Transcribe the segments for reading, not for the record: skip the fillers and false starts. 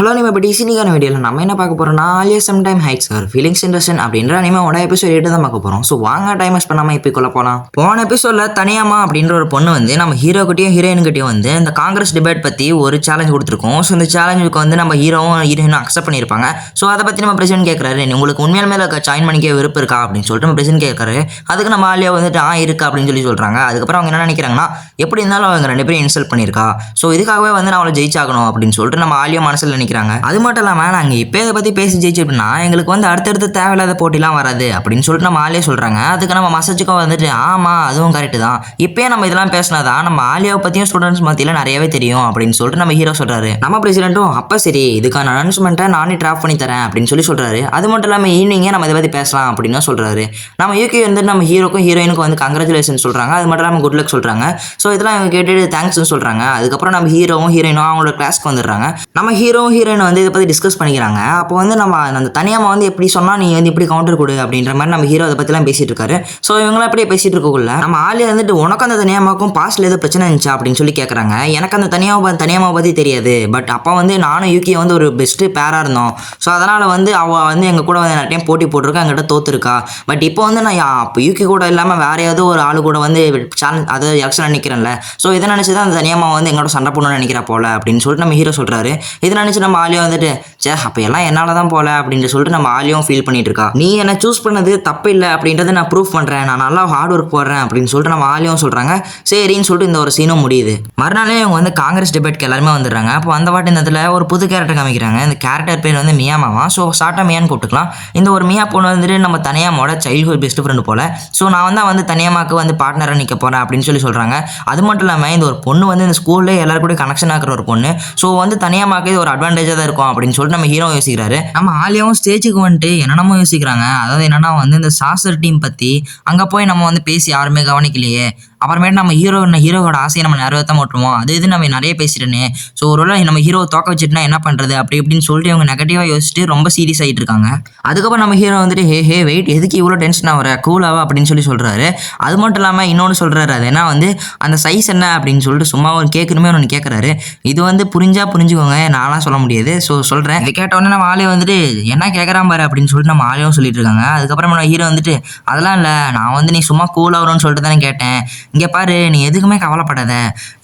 Hello anime but ஈஸினிக்கான வீடியோவில் நம்ம என்ன பார்க்க போகிறோம்னா ஆலியா சம் டைம் ஹைட்ஸ் ஆர் ஃபீலிங்ஸ் இன்ட்ரெஸ்டன் அப்படின்ற அனிமோட எபிசோட் 8 தான் பார்க்க போகிறோம். ஸோ வாங்க டைம் வேஸ்ட் பண்ணாமல் இப்போ போகலாம். போன எபிசோடில் தனியாமா அப்படின்ற ஒரு பொண்ணு வந்து நம்ம ஹீரோக்கிட்டையும் ஹீரோயின்கிட்டையும் வந்து இந்த காங்கிரஸ் டிபேட் பற்றி ஒரு சேலஞ்ச் கொடுத்துருக்கோம். ஸோ இந்த சேலஞ்சுக்கு வந்து நம்ம ஹீரோவும் ஹீரோயினும் அக்செப்ட் பண்ணியிருப்பாங்க. ஸோ அதை பற்றி நம்ம பிரசிடென்ட் கேட்குறாரு, உங்களுக்கு உண்மையான மேலே ஜாயின் பண்ணிக்க விருப்பம் இருக்கா அப்படின்னு சொல்லிட்டு நம்ம பிரசிடென்ட் கேட்குறாரு. அதுக்கு நம்ம ஆலியா வந்துட்டு இருக்கா அப்படின்னு சொல்லி சொல்கிறாங்க. அதுக்கப்புறம் அவங்க என்ன நினைக்கிறாங்கன்னா, எப்படி இருந்தாலும் அவங்க 2 பேரும் இன்சல்ட் பண்ணியிருக்கா, ஸோ இதுக்காகவே வந்து நான் அவளை ஜெயிச்சாகணும் அப்படின்னு சொல்லிட்டு நம்ம ஆலியா மனசில் நினைக்கிறாங்க. அது மட்டும் இல்லாமல் நாங்கள் இப்போ இதை பற்றி பேசி ஜெயிச்சிருப்போம்னா எங்களுக்கு வந்து அடுத்தடுத்து தேவையில்லாத போட்டிலாம் வராது அப்படின்னு சொல்லிட்டு நம்ம ஆலியா சொல்கிறாங்க. அதுக்கு நம்ம மசச்சுக்கும் வந்துட்டு ஆமாம் அதுவும் கரெக்டு தான், இப்போயே நம்ம இதெல்லாம் பேசினா தான் நம்ம ஆலியாவை பற்றியும் ஸ்டூடெண்ட்ஸ் மத்தியில் நிறையவே தெரியும் அப்படின்னு சொல்லிட்டு நம்ம ஹீரோ சொல்கிறாரு. நம்ம பிரசிடென்ட்டும் அப்போ சரி இதுக்கான அனௌன்ஸ்மெண்ட்டை நானே டிராஃப்ட் பண்ணி தரேன் அப்படின்னு சொல்லி சொல்கிறாரு. அது மட்டும் இல்லாமல் ஈவினிங்கே நம்ம இதை பற்றி பேசலாம் அப்படின்னு சொல்கிறாரு. நம்ம யூகே வந்து நம்ம ஹீரோக்கும் ஹீரோயினுக்கும் வந்து கங்க்ராச்சுலேஷன் சொல்கிறாங்க. அது மட்டும் இல்லாமல் குட் லக் சொல்கிறாங்க. ஸோ இதெல்லாம் இவங்க கேட்டுட்டு தேங்க்ஸ்னு சொல்கிறாங்க. அதுக்கப்புறம் நம்ம ஹீரோவும் ஹீரோயினும் அவங்களோட கிளாஸ்க்கு வந்துடுறாங்க. நம்ம ஹீரோவும் ஹீரோயின் வந்து இதை பற்றி டிஸ்கஸ் பண்ணிக்கிறாங்க. அப்போ வந்து நம்ம அந்த தனியாமா வந்து எப்படி சொன்னால் நீ வந்து இப்படி கவுண்டர் கொடு அப்படின்ற மாதிரி நம்ம ஹீரோ அதை பற்றிலாம் பேசிட்டு இருக்காரு. ஸோ இவங்களாம் அப்படியே பேசிட்டு இருக்கக்குள்ள நம்ம ஆலியா வந்துட்டு உனக்கு அந்த தனியாமாக்கும் பாஸ்ட்ல ஏதோ பிரச்சனை இருந்துச்சா அப்படின்னு சொல்லி கேட்குறாங்க. எனக்கு அந்த தனியாவை பற்றி தெரியாது, பட் அப்போ வந்து நானும் யூகே வந்து ஒரு பெஸ்ட்டு பேராக இருந்தோம். ஸோ அதனால் வந்து அவள் வந்து எங்கள் கூட வந்து நிறைய போட்டி போட்டிருக்கா, எங்கிட்ட தோத்துருக்கா. பட் இப்போ வந்து நான் அப்போ யூகே கூட இல்லாமல் வேற ஏதோ ஒரு ஆளு கூட வந்து சேலஞ்ச் அதாவது எலெக்ஷன் நிற்கிறேன்ல, ஸோ இதை நினச்சி தான் அந்த தனியாமா வந்து எங்களோட சண்டை போடணும்னு நினைக்கிறா போல அப்படின்னு சொல்லிட்டு நம்ம ஹீரோ சொல்கிறாரு. இதை நினச்சி நம்ம ஆலியா வந்துட்டு சே அப்போ எல்லாம் என்னால் தான் போல அப்படின்னு சொல்லிட்டு நம்ம ஆலியாவும் ஃபீல் பண்ணிட்டு இருக்கா. நீ என்னை சூஸ் பண்ணது தப்பு இல்லை அப்படின்றத நான் ப்ரூவ் பண்ணுறேன், நான் நல்லா ஹார்ட் ஒர்க் போடுறேன் அப்படின்னு சொல்லிட்டு நம்ம ஆலியாவும் சொல்கிறாங்க. சரின்னு சொல்லிட்டு இந்த ஒரு சீனும் முடியுது. மறுநாளே அவங்க வந்து காங்கிரஸ் டிபேட்க்கு எல்லாருமே வந்துடுறாங்க. அப்போ அந்த வாட்டி இந்த இடத்துல ஒரு புது கேரக்டர் காமிக்கிறாங்க. இந்த கேரக்டர் பேர் வந்து மியாமாவா. ஸோ ஷார்ட்டாக மியான்னு கூப்பிட்டுக்கலாம். இந்த ஒரு மியா பொண்ணு வந்துட்டு நம்ம தனியாமோட சைல்ட்ஹுட் பெஸ்ட் ஃப்ரெண்டு போல. ஸோ நான் வந்து தனியாமாக்கு வந்து பார்ட்னராக நிற்க போகிறேன் அப்படின்னு சொல்லி சொல்கிறாங்க. அது மட்டும் இல்லாமல் இந்த ஒரு பொண்ணு வந்து இந்த ஸ்கூலில் எல்லாரும் கூட கனெக்ஷன் ஆகிற ஒரு பொண்ணு. ஸோ வந்து தனியாமாக்கு இது ஒரு அட்வான்டேஜாக தான் இருக்கும் அப்படின்னு சொல்லிட்டு நம்ம ஹீரோ யோசிக்கிறாரு. நம்ம ஆலியாவும் ஸ்டேஜுக்கு வந்துட்டு என்னென்னமோ யோசிக்கிறாங்க. அதாவது என்னன்னா வந்து இந்த சாசர் டீம் பற்றி அங்கே போய் நம்ம வந்து பேசி யாருமே கவனிக்கலையே, அப்புறமேட்டு நம்ம ஹீரோவோட ஆசையை நம்ம நிறைவேற்ற மாட்டோமோ, அது இது நம்ம நிறைய பேசிட்டேன்னு. ஸோ ஒருவேளை நம்ம ஹீரோ தோக்க வச்சுட்டுனா என்ன பண்ணுறது அப்படி இப்படின்னு சொல்லிட்டு இவங்க நெகட்டிவாக யோசிச்சுட்டு ரொம்ப சீரியஸ் ஆகிட்டு இருக்காங்க. அதுக்கப்புறம் நம்ம ஹீரோ வந்துட்டு ஹே வெயிட் எதுக்கு இவ்வளோ டென்ஷன் ஆகிற கூலாவா அப்படின்னு சொல்லி சொல்கிறாரு. அது மட்டும் இல்லாமல் இன்னொன்று சொல்கிறாரு, அது ஏன்னா வந்து அந்த சைஸ் என்ன அப்படின்னு சொல்லிட்டு சும்மா ஒரு கேட்கணுமே ஒன்று கேட்குறாரு. இது வந்து புரிஞ்சுக்கோங்க, நான்லாம் சொல்ல முடியாது. ஸோ சொல்கிறேன். இதை கேட்டோடனே நம்ம ஆலியா வந்துட்டு என்ன கேட்குறான் பாரு அப்படின்னு சொல்லிட்டு நம்ம ஆலியாவும் சொல்லிட்டு இருக்காங்க. அதுக்கப்புறம் நம்ம ஹீரோ வந்துட்டு அதெல்லாம் இல்லை, நான் வந்து நீ சும்மா கூலாகிறோன்னு சொல்லிட்டு தானே கேட்டேன். இங்கே பாரு நீ எதுக்குமே கவலைப்படாத,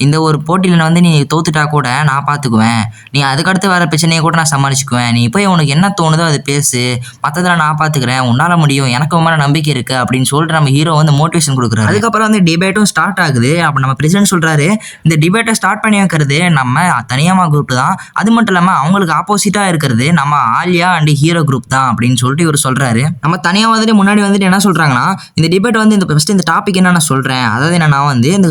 இந்த ஒரு போட்டியில் வந்து நீ தோத்துட்டா கூட நான் பார்த்துக்குவேன், நீ அதுக்கடுத்து வர பிரச்சனையை கூட நான் சமாளிச்சுக்குவேன், நீ போய் உனக்கு என்ன தோணுதோ அது பேசு, மற்றதில் நான் பார்த்துக்கிறேன், உன்னால் முடியும், எனக்கு மேலே நம்பிக்கை இருக்குது அப்படின்னு சொல்லிட்டு நம்ம ஹீரோ வந்து மோட்டிவேஷன் கொடுக்குறாரு. அதுக்கப்புறம் வந்து டிபேட்டும் ஸ்டார்ட் ஆகுது. அப்போ நம்ம பிரசிடென்ட் சொல்கிறாரு, இந்த டிபேட்டை ஸ்டார்ட் பண்ணி வைக்கிறது நம்ம தனியாமா குரூப் தான், அது மட்டும் இல்லாமல் அவங்களுக்கு ஆப்போசிட்டாக இருக்கிறது நம்ம ஆலியா அண்ட் ஹீரோ குரூப் தான் அப்படின்னு சொல்லிட்டு இவர் சொல்கிறாரு. நம்ம தனியாக வந்துட்டு முன்னாடி வந்துட்டு என்ன சொல்கிறாங்கன்னா, இந்த டிபேட் வந்து இந்த டாபிக் என்ன நான் சொல்கிறேன், அதாவது என்னன்னா வந்து இந்த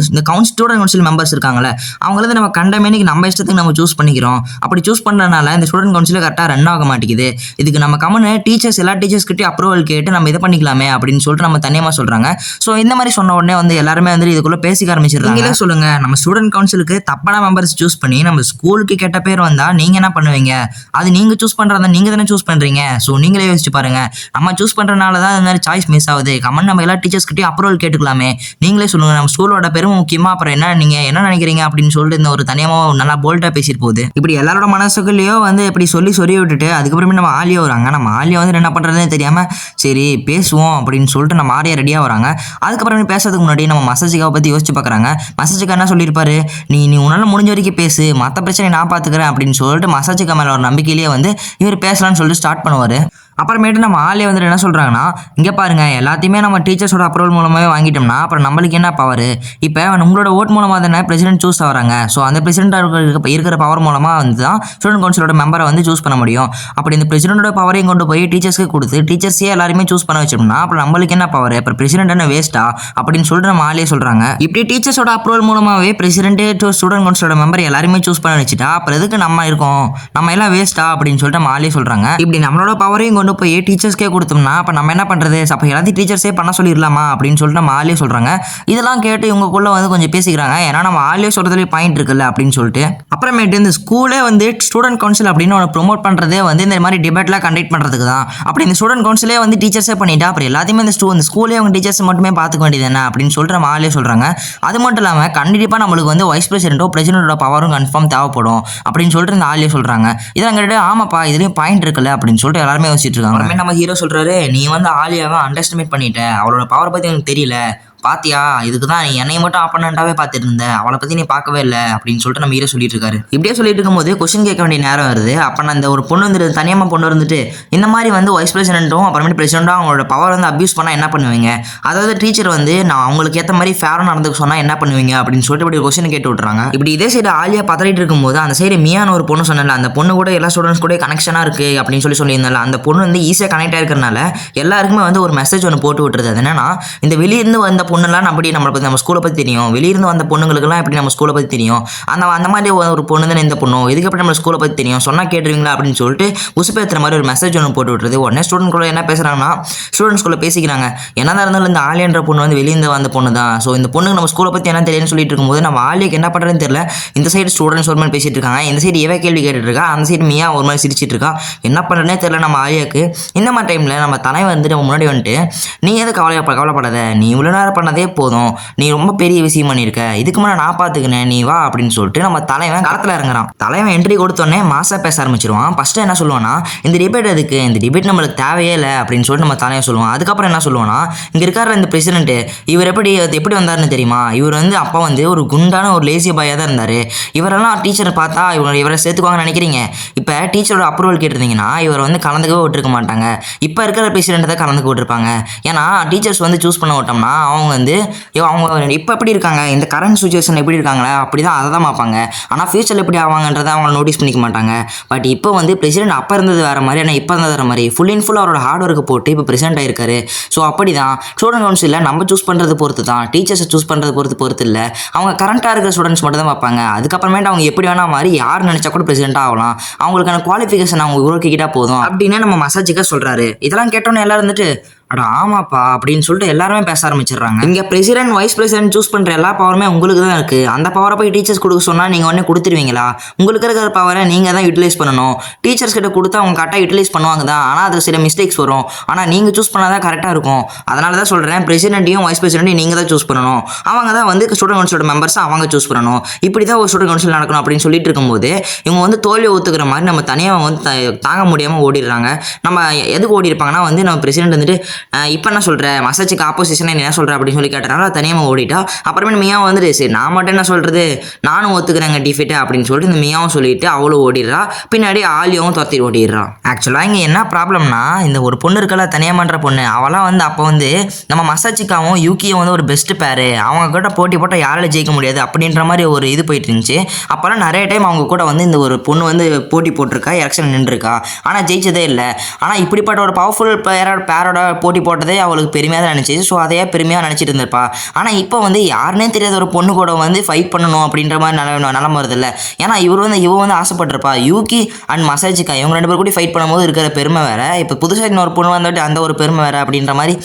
ஸ்டூடெண்ட் கவுன்சில் மெம்பர்ஸ் இருக்காங்களே அவங்களது நம்ம கண்டமேனிக்கு நம்ம இஷ்டத்துக்கு நம்ம சூஸ் பண்ணிக்கிறோம். அப்படி சூஸ் பண்ணுறதுனால இந்த ஸ்டூடெண்ட் கவுன்சில் கரெக்டாக ரன் ஆக மாட்டேங்குது. இதுக்கு நம்ம கம்மனு டீச்சர்ஸ் எல்லா டீச்சர்ஸ் கிட்டே அப்ரூவல் கேட்டு நம்ம இதை பண்ணிக்கலாமே அப்படின்னு சொல்லிட்டு நம்ம தனியாக சொல்கிறாங்க. ஸோ இந்த மாதிரி சொன்ன உடனே வந்து எல்லாருமே வந்து இதுக்குள்ளே பேசிக்க ஆரம்பிச்சிருக்காங்க. நீங்களே சொல்லுங்க, நம்ம ஸ்டூடெண்ட் கவுன்சிலுக்கு தப்பான மெம்பர்ஸ் சூஸ் பண்ணி நம்ம ஸ்கூலுக்கு கெட்ட பேர் வந்தால் நீங்கள் என்ன பண்ணுவீங்க? அது நீங்கள் சூஸ் பண்ணுறதா நீங்கள் தானே சூஸ் பண்ணுறீங்க. ஸோ நீங்களே யோசிச்சு பாருங்க, நம்ம சூஸ் பண்ணுறதுனால தான் இந்த மாதிரி சாய்ஸ் மிஸ் ஆகுது. கம்மன் நம்ம எல்லா டீச்சர்ஸ் கிட்டே அப்ரூவல் கேட்டுக்கலாமே. நீங்களே சொல்லுங்கள், நம்ம ஸ்கூலோட பெரும் முக்கியமாக அப்புறம் என்ன நீங்கள் என்ன நினைக்கிறீங்க அப்படின்னு சொல்லிட்டு இந்த ஒரு தனியாக நல்லா போல்ட்டாக பேசிட்டு போகுது. இப்படி எல்லாரோட மனசுக்குள்ளேயோ வந்து இப்படி சொல்லி விட்டுட்டு அதுக்கப்புறமே நம்ம ஆலியா வராங்க. நம்ம ஆலியா வந்து என்ன பண்ணுறதுன்னு தெரியாமல் சரி பேசுவோம் அப்படின்னு சொல்லிட்டு நம்ம ஆரியா ரெடியாக வராங்க. அதுக்கப்புறம் பேசுறதுக்கு முன்னாடி நம்ம மசாஜிக்காவை பற்றி யோசிச்சு பார்க்குறாங்க. மசாஜிக்கா என்ன சொல்லியிருப்பாரு, நீ உன்னால் முடிஞ்ச வரைக்கும் பேசு, மற்ற பிரச்சனை நான் பார்த்துக்கிறேன் அப்படின்னு சொல்லிட்டு மசாஜிக்கா மேலே ஒரு நம்பிக்கையிலேயே வந்து இவர் பேசலான்னு சொல்லிட்டு ஸ்டார்ட் பண்ணுவார். அப்புறமேட்டு நம்ம ஆலியா வந்துட்டு என்ன சொல்கிறாங்கன்னா, இங்கே பாருங்கள் எல்லாத்தையுமே நம்ம டீச்சர்ஸோட அப்ரூவல் மூலமாகவே வாங்கிட்டோம்னா அப்புறம் நம்மளுக்கு என்ன பவர்? இப்போ உங்களோட ஓட் மூலமாக தானே பிரசிடென்ட் சூஸ் ஆகிறாங்க. ஸோ அந்த பிரசிடென்ட்டாக இருக்கிற பவர் மூலமாக வந்து தான் ஸ்டூடெண்ட் கவுன்சிலோட மெம்பரை வந்து சூஸ் பண்ண முடியும். அப்படி இந்த பிரசிடென்ட்டோட பவரையும் கொண்டு போய் டீச்சர்ஸ்க்கு கொடுத்து டீச்சர்ஸே எல்லாருமே சூஸ் பண்ண வச்சோம்னா அப்புறம் நம்மளுக்கு என்ன பவர்? அப்புறம் பிரசிடென்ட் என்ன வேஸ்ட்டா அப்படின்னு சொல்லிட்டு நம்ம ஆலியா சொல்கிறாங்க. இப்படி டீச்சர்ஸோட அப்ரூவல் மூலமாகவே பிரசிடென்ட்டே ஸ்டூடெண்ட் கவுன்சிலோட மெம்பர் எல்லாருமே சூஸ் பண்ண வச்சுட்டா அப்புறம் எதுக்கு நம்ம இருக்கோம், நம்ம எல்லாம் வேஸ்ட்டா அப்படின்னு சொல்லிட்டு நம்ம ஆலியா சொல்கிறாங்க. இப்படி நம்மளோட பவரையும் கொண்டு போய் டீச்சர்ஸ்க்கே கொடுத்தோம்னா அப்போ நம்ம என்ன பண்ணுறது, அப்போ எல்லாத்தையும் டீச்சர்ஸே பண்ண சொல்லிடலாமா அப்படின்னு சொல்லிட்டு நம்ம ஆலியா சொல்கிறாங்க. இதெல்லாம் கேட்டு இவங்களுக்குள்ள வந்து கொஞ்சம் பேசிக்கிறாங்க. ஏன்னா நம்ம ஆலியா சொல்கிறதுலேயே பாயிண்ட் இருக்குல்ல அப்படின்னு சொல்லிட்டு. அப்புறமேட்டு இந்த ஸ்கூலே வந்து ஸ்டூடெண்ட் கவுன்சில் அப்படின்னு ஒன்று ப்ரொமோட் பண்ணுறதே வந்து இந்த மாதிரி டிபேட்லாம் கண்டக்ட் பண்ணுறதுக்கு தான். அப்படி இந்த ஸ்டூடெண்ட் கவுன்சிலே வந்து டீச்சர்ஸே பண்ணிட்டா அப்புறம் எல்லாத்தையுமே இந்த ஸ்கூலே அவங்க டீச்சர்ஸ் மட்டுமே பார்த்துக்க வேண்டியது என்ன அப்படின்னு சொல்லிட்டு நம்ம ஆலியா சொல்கிறாங்க. அது மட்டும் இல்லாமல் கண்டிப்பாக நம்மளுக்கு வந்து வைஸ் பிரசிடென்ட்டோ பிரசிடென்ட்டோட பவரும் கன்ஃபார்ம் தேவைப்படும் அப்படின்னு சொல்லிட்டு இந்த ஆலியா சொல்கிறாங்க. இதெல்லாம் கேட்டு ஆமாப்பா இதுலேயும் பாயிண்ட் இருக்குல்ல அப்படின்னு சொல்லிட்டு எல்லாருமே யோசிச்சுட்டு இருக்காங்க. அப்புறமே நம்ம ஹீரோ சொல்கிறாரு, நீ வந்து ஆலியாவை அண்டர்ஸ்டிமேட் பண்ணிட்ட, அவளோட பவரை பற்றி எனக்கு தெரியல பாத்தியா, இதுக்கு தான் நீ என்னை மட்டும் ஆப்பனண்டாவே பார்த்துட்டு இருந்த, அவளை பற்றி நீ பார்க்கவே இல்லை அப்படின்னு சொல்லிட்டு நம்ம ஹீரோ சொல்லிட்டு இருக்காரு. இப்படியே சொல்லிட்டு இருக்கும்போது கொஸ்டின் கேட்க வேண்டிய நேரம் வருது. அப்போ நான் இந்த ஒரு பொண்ணு வந்து தனியாக பொண்ணு இருந்துட்டு இந்த மாதிரி வந்து வைஸ் பிரசிடென்ட்டும் அப்புறமேட்டு பிரசிடென்ட்டும் அவங்களோட பவர் வந்து அப்யூஸ் பண்ணால் என்ன பண்ணுவீங்க, அதாவது டீச்சர் வந்து நான் அவங்களுக்கு ஏற்ற மாதிரி ஃபேராக நடந்துக்க சொன்னால் என்ன பண்ணுவீங்க அப்படின்னு சொல்லிட்டு இப்படி கொஸ்டின் கேட்டு விட்றாங்க. இப்படி இதே சைடு ஆலியா பதறிட்டு இருக்கும்போது அந்த சைடு மியான்னு ஒரு பொண்ணு சொன்னல, அந்த பொண்ணு கூட எல்லா ஸ்டூடெண்ட்ஸ் கூட கனெக்ஷனாக இருக்குது அப்படின்னு சொல்லியிருந்தால, அந்த பொண்ணு வந்து ஈஸியாக கனெக்ட் ஆகிருக்கிறனால எல்லாருக்குமே வந்து ஒரு மெசேஜ் ஒன்று போட்டு விட்டுருது. அது என்னன்னா, இந்த வெளியிருந்து வந்த பொண்ணுலாம் நம்ம ஸ்கூலை பற்றி தெரியும், வெளியிருந்து வந்த பொண்ணுங்களுக்குலாம் எப்படி நம்ம ஸ்கூலை பற்றி தெரியும், அந்த மாதிரி ஒரு பொண்ணு தானே இந்த பொண்ணு, இதுக்கு எப்படி நம்ம ஸ்கூலை பற்றி தெரியும், சொன்னால் கேட்டுருவீங்களா அப்படின்னு சொல்லிட்டு உசுப்பேற்றுற மாதிரி ஒரு மெசேஜ் ஒன்று போட்டு விட்டுருது. உடனே ஸ்டூடெண்ட் கூட என்ன பேசுகிறாங்கன்னா, ஸ்டூடெண்ட்ஸ்குள்ளே பேசிக்கிறாங்க, என்னதான் இருந்தாலும் இந்த ஆலியான்ற பொண்ணு வந்து வெளியிருந்து வந்த பொண்ணு தான், ஸோ இந்த பொண்ணுக்கு நம்ம ஸ்கூலை பற்றி என்ன தெரியும்னு சொல்லிட்டு இருக்கும்போது நம்ம ஆலியாக்கு என்ன பண்ணுறதுன்னு தெரியல. இந்த சைடு ஸ்டூடெண்ட்ஸ் ஒரு மாதிரி பேசிட்டு இருக்காங்க, இந்த சைடு இவ கேள்வி கேட்டுட்டு இருக்கா, அந்த சைடு மியா ஒரு மாதிரி சிரிச்சிட்டு இருக்கா. என்ன பண்ணுறதுனே தெரியல நம்ம ஆலியாக்கு. இந்த மாதிரி டைமில் நம்ம தலைவர் வந்துட்டு நம்ம முன்னாடி வந்துட்டு, நீ எது கவலைப்படாத, நீ இவ்வளோ நேரம் பண்ணதே போதும், நீ ரொம்ப பெரிய விஷயம் பண்ணியிருக்க, இதுக்கு மேலே நான் பார்த்துக்கினேன், நீ வா அப்படின்னு சொல்லிட்டு நம்ம தலைவன் களத்தில் இறங்குறான். தலைவன் என்ட்ரி கொடுத்தோடனே மாசா பேச ஆரம்பிச்சிருவான். ஃபஸ்ட்டு என்ன சொல்லுவான்னா, இந்த டிபேட் எதுக்கு, இந்த டிபேட் நம்மளுக்கு தேவையே இல்லை அப்படின்னு சொல்லிட்டு நம்ம தலைவன் சொல்லுவான். அதுக்கப்புறம் என்ன சொல்லுவான்னா, இங்கே இருக்கார இந்த பிரசிடென்ட் இவர் எப்படி வந்தாருன்னு தெரியுமா, இவர் வந்து அப்போ வந்து ஒரு குண்டான ஒரு லேசி பாயாக தான் இருந்தார், இவரெல்லாம் டீச்சரை பார்த்தா இவரை சேர்த்துக்குவாங்கன்னு நினைக்கிறீங்க, இப்போ டீச்சரோட அப்ரூவல் கேட்டிருந்தீங்கன்னா இவர் வந்து கலந்துக்கவே விட்டுருக்க மாட்டாங்க, இப்போ இருக்கிற பிரசிடென்ட் தான் கலந்துக்க விட்டுருப்பாங்க. ஏன்னா டீச்சர்ஸ் வந்து சூஸ் பண்ண விட்டோம்னா அவங்க வந்து அவங்க இப்போ எப்படி இருக்காங்க, இந்த கரண்ட் சுச்சுவேஷன் எப்படி இருக்காங்களே அப்படி தான் அதை தான் பார்ப்பாங்க. ஆனால் ஃபியூச்சரில் எப்படி ஆவாங்கன்றதை அவங்கள நோட்டீஸ் பண்ணிக்க மாட்டாங்க. பட் இப்போ வந்து பிரசிடென்ட் அப்போ இருந்தது வேறு மாதிரி, ஆனால் இப்போ இருந்தது வேறு மாதிரி, ஃபுல் அண்ட் ஃபுல் அவரோட ஹார்ட் ஒர்க்கு போட்டு இப்போ பிரசிடென்ட் ஆயிருக்காரு. ஸோ அப்படி தான் ஸ்டூடெண்ட் கவுன்சிலில் நம்ம சூஸ் பண்ணுறது பொறுத்து தான், டீச்சர்ஸை சூஸ் பண்ணுறது பொறுத்து இல்லை, அவங்க கரண்ட்டாக இருக்கிற ஸ்டூடெண்ட்ஸ் மட்டும் தான் பார்ப்பாங்க. அதுக்கப்புறமேட்டு அவங்க எப்படி வேணா மாதிரி யார் நினச்சா கூட பிரசிடென்ட்டாக ஆகலாம், அவங்களுக்கான குவாலிஃபிகேஷன் அவங்க உருவாக்கிக்கிட்டா போதும் அப்படின்னு நம்ம மசாஜிக்காக சொல்கிறாரு. இதெல்லாம் கேட்டோன்னே எல்லாரும் இருந்துட்டு அட ஆமாப்பா அப்படின்னு சொல்லிட்டு எல்லாருமே பேச ஆரம்பிச்சிடுறாங்க. இங்கே பிரசிடென்ட் வைஸ் பிரசிடென்ட் சூஸ் பண்ணுற எல்லா பவருமே உங்களுக்கு தான் இருக்குது, அந்த பவரை போய் டீச்சர்ஸ் கொடுக்க சொன்னால் நீங்கள் உடனே கொடுத்துருவீங்களா, உங்களுக்கு இருக்கிற பவரை நீங்கள் தான் யூட்டிலைஸ் பண்ணணும், டீச்சர்ஸ் கிட்ட கொடுத்தா அவங்க கரெக்டாக யூட்டிலைஸ் பண்ணுவாங்க தான், ஆனால் அது சில மிஸ்டேக்ஸ் வரும், ஆனால் நீங்கள் சூஸ் பண்ணால் தான் கரெக்டாக இருக்கும். அதனால தான் சொல்கிறேன், பிரசிடென்ட்டையும் வைஸ் பிரசிடென்ட்டையும் நீங்கள் தான் சூஸ் பண்ணணும், அவங்க தான் வந்து ஸ்டூடெண்ட் கவுன்சிலோட மெம்பர்ஸை அவங்க சூஸ் பண்ணணும், இப்படி தான் ஒரு ஸ்டூடெண்ட் கவுன்சில் நடக்கணும் அப்படின்னு சொல்லிட்டு இருக்கும்போது இவங்க வந்து தோல்வி ஒத்துக்கிற மாதிரி நம்ம தனியாக வந்து தாங்க முடியாமல் ஓடிடுறாங்க. நம்ம எதுக்கு ஓடி இருப்பாங்கன்னா வந்து நம்ம பிரசிடென்ட் வந்துட்டு இப்போ என்ன சொல்கிற மசாஜுக்கு ஆப்போசிஷனை என்ன சொல்கிற அப்படின்னு சொல்லி கேட்டனால தனியாக ஓடிட்டா. அப்புறமே மியாவும் வந்துட்டு சரி நான் மட்டும் என்ன சொல்கிறது, நானும் ஒத்துக்கிறேங்க டிஃபிட்டு அப்படின்னு சொல்லிட்டு இந்த மியாவும் சொல்லிட்டு அவ்வளோ ஓடிடுறா. பின்னாடி ஆலியாவும் துரத்தி ஓடிடுறா. ஆக்சுவலாக இங்கே என்ன ப்ராப்ளம்னா, இந்த ஒரு பொண்ணு இருக்கல தனியாக பண்ணுற பொண்ணு, அவளாம் வந்து அப்போ வந்து நம்ம மசாஜிக்காவும் யூகியும் வந்து ஒரு பெஸ்ட்டு பேரு, அவங்க கிட்ட போட்டி போட்டால் யாரால ஜெயிக்க முடியாது அப்படின்ற மாதிரி ஒரு இது போயிட்டு இருந்துச்சு. அப்போல்லாம் நிறைய டைம் அவங்க கூட வந்து இந்த ஒரு பொண்ணு வந்து போட்டி போட்டிருக்கா, எலெக்ஷன் நின்றுருக்கா, ஆனால் ஜெயிச்சதே இல்லை. ஆனால் இப்படிப்பட்ட ஒரு பவர்ஃபுல் பேரோட போட்டி போட்டதே அவளுக்கு பெருமையாக தான் நினச்சிச்சு. ஸோ அதையே பெருமையாக நினச்சிட்டு இருந்திருப்பா. ஆனால் இப்போ வந்து யாருன்னே தெரியாத ஒரு பொண்ணு கூட வந்து ஃபைட் பண்ணணும் அப்படின்ற மாதிரி நிலம வருது இல்லை. ஏன்னா இவ வந்து ஆசைப்பட்டிருப்பா, யூகி அண்ட் மசாஜிக்கா இவங்க ரெண்டு பேர் கூட ஃபைட் பண்ணும்போது இருக்கிற பெருமை வேற, இப்போ புதுசாக இன்னொரு பொண்ணு வந்துட்டு அந்த ஒரு பெருமை வேற அப்படின்ற மாதிரி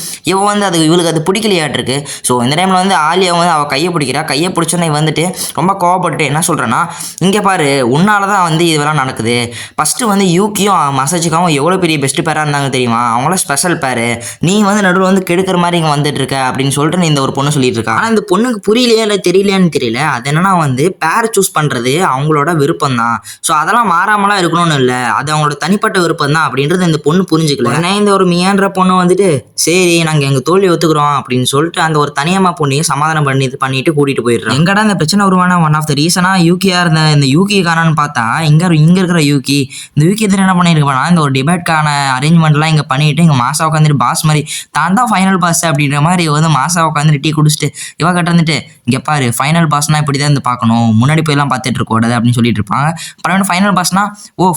வந்து இவளுக்கு அது பிடிக்கலையாட்டிருக்கு. ஸோ இந்த டைமில் வந்து ஆலியா வந்து அவள் கையை பிடிக்கிறா. கையை பிடிச்சோன்னே வந்துட்டு ரொம்ப கோவப்பட்டு என்ன சொல்கிறேன்னா, இங்கே பாரு உன்னால தான் வந்து இதெல்லாம் நடக்குது. ஃபஸ்ட்டு வந்து யூகியும் மசாஜிக்காவும் எவ்வளோ பெரிய பெஸ்ட் பேராக இருந்தாங்க தெரியுமா, அவங்களாம் ஸ்பெஷல் பேரு, நீ வந்து நடுவில் வந்து கெடுக்கிற மாதிரி இங்கே வந்துட்டு இருக்க அப்படின்னு சொல்லிட்டு இந்த ஒரு பொண்ணு சொல்லிட்டு இருக்கா. ஆனால் இந்த பொண்ணுக்கு புரியலையா இல்லை தெரியலையான்னு தெரியல. அது என்னன்னா வந்து பேர் சூஸ் பண்ணுறது அவங்களோட விருப்பம் தான். ஸோ அதெல்லாம் மாறாமலாம் இருக்கணும்னு இல்லை, அது அவங்களோட தனிப்பட்ட விருப்பம் தான் அப்படின்றது இந்த பொண்ணு புரிஞ்சுக்கல. ஏன்னா இந்த ஒரு மியான்ற பொண்ணு வந்துட்டு சரி நாங்கள் எங்கள் தோல்வி ஒத்துக்கிறோம் அப்படின்னு சொல்லிட்டு அந்த ஒரு தனியம்மா பொண்ணையும் சமாதானம் பண்ணிட்டு கூட்டிகிட்டு போயிடுறோம். எங்கடா இந்த பிரச்சனை உருவான ஒன் ஆஃப் த ரீசனாக யூகியாக இருந்த இந்த யூகி காணான்னு பார்த்தா இங்கே இருக்கிற யூகி, இந்த யூகி எதிர என்ன பண்ணியிருக்கா, இந்த ஒரு டிபேட்கான அரேஞ்ச்மெண்ட்லாம் இங்கே பண்ணிட்டு இங்கே மாசா உட்காந்துட்டு பாஸ் பாஸ் மாதிரி தான் தான் ஃபைனல் பாஸ் அப்படின்ற மாதிரி வந்து மாசா உட்காந்து டீ குடிச்சிட்டு இவ கிட்ட இருந்துட்டு இங்கே பாரு ஃபைனல் பாஸ்னா இப்படி தான் இருந்து பார்க்கணும், முன்னாடி போயெல்லாம் பார்த்துட்டு இருக்கக்கூடாது அப்படின்னு சொல்லிட்டு இருப்பாங்க. அப்புறம் ஃபைனல் பாஸ்னா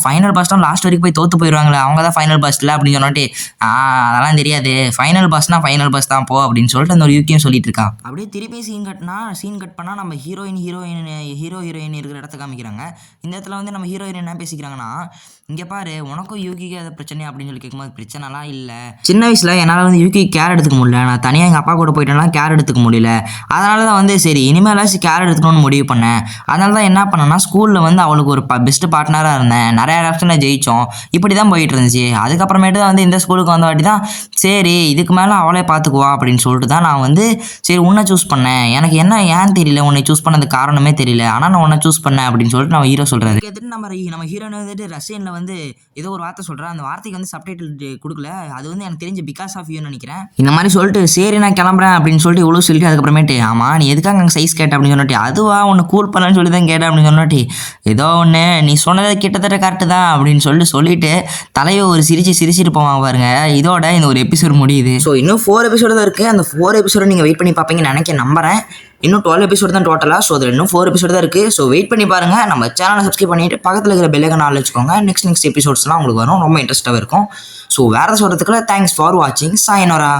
ஃபைனல் பாஸ்னா லாஸ்ட் வரைக்கும் போய் தோத்து போயிடுவாங்களே அவங்க தான் ஃபைனல் பாஸ் இல்லை அப்படின்னு சொன்னாட்டி அதெல்லாம் தெரியாது, ஃபைனல் பாஸ்னா ஃபைனல் பாஸ் தான் போ அப்படின்னு சொல்லிட்டு அந்த ஒரு யூக்கியும் சொல்லிட்டு இருக்கா. அப்படியே திருப்பி சீன் கட் பண்ணால் நம்ம ஹீரோ ஹீரோயின் இருக்கிற இடத்த காமிக்கிறாங்க. இந்த இடத்துல வந்து நம்ம ஹீரோயின் என்ன பேசிக்கிறாங்கன்னா, இங்கே பாரு உனக்கும் யூகிக்கு அது பிரச்சனை அப்படின்னு சொல்லி கேட்கும்போது பிரச்சனைலாம் இல்லை, சின்ன வயசில் என்னால் வந்து யூகி கேர் எடுத்துக்க முடியல, நான் தனியாக எங்கள் அப்பா கூட போயிட்டேன்னா கேர் எடுத்துக்க முடியல, அதனால தான் வந்து சரி இனிமேலாச்சும் கேர் எடுத்துக்கணும்னு முடிவு பண்ணேன். அதனால தான் என்ன பண்ணேன்னா ஸ்கூலில் வந்து அவளுக்கு ஒரு பெஸ்ட் பார்ட்னராக இருந்தேன், நிறையா ஆப்ஷனில் ஜெயித்தோம், இப்படி தான் போயிட்டு இருந்துச்சு. அதுக்கப்புறமேட்டு தான் வந்து இந்த ஸ்கூலுக்கு வந்த வாட்டி தான் சரி இதுக்கு மேலே அவளே பார்த்துக்குவா அப்படின்னு சொல்லிட்டு தான் நான் வந்து சரி உன்னை சூஸ் பண்ணேன், எனக்கு என்ன ஏன்னு தெரியல, உன்னை சூஸ் பண்ணது காரணமே தெரியல, ஆனால் நான் உன்னை சூஸ் பண்ணேன் அப்படின்னு சொல்லிட்டு நம்ம ஹீரோ சொல்கிறாரு. நம்ம ஹீரோனை வந்துட்டு ரஷ்யனில் வந்து ஏதோ ஒரு வார்த்தை சொல்கிறேன், அந்த வார்த்தைக்கு வந்து சப்டைட்டில் கொடுக்கல, அது வந்து எனக்கு தெரிஞ்சு பிகாஸ் ஆஃப் யூன்னு நினைக்கிறேன். இந்த மாதிரி சொல்லிட்டு சரி நான் கிளம்புறேன் அப்படின்னு சொல்லிட்டு இவ்வளோ சொல்லிட்டு அதுக்கப்புறமேட்டு ஆமாம் நீ எதுக்காக அங்கே சைஸ் கேட்ட அப்படின்னு சொன்னாட்டி அதுவா ஒன்று கூல் பண்ணலான்னு சொல்லி தான் கேட்டேன் அப்படின்னு சொன்னாட்டி ஏதோ ஒன்று நீ சொன்னதை கிட்டத்தட்ட கரெக்டு தான் அப்படின்னு சொல்லிட்டு தலையை ஒரு சிரிச்சிட்டு போவாங்க பாருங்க. இதோட இந்த ஒரு எபிசோட் முடியுது. ஸோ இன்னும் 4 எபிசோடு தான் இருக்குது. அந்த 4 எபிசோட நீங்கள் வெயிட் பண்ணி பார்ப்பீங்கன்னு நம்புறேன். இன்னும் 12 எபிசோடு தான் டோட்டலாக. ஸோ அதில் இன்னும் 4 எபிசோடு தான் இருக்குது. ஸோ வெயிட் பண்ணி பாருங்கள். நம்ம சேனலை சப்ஸ்கிரைப் பண்ணிவிட்டு பக்கத்தில் இருக்கிற பெல்லைக்கான ஆள் வச்சுக்கோங்க. நெக்ஸ்ட் எபிசோட்ஸ்லாம் உங்களுக்கு வரும், ரொம்ப இன்ட்ரெஸ்ட்டாக இருக்கும். ஸோ வேறு சொல்கிறதுக்குள்ள தேங்க்ஸ் ஃபார் வாட்சிங். சாயனோரா.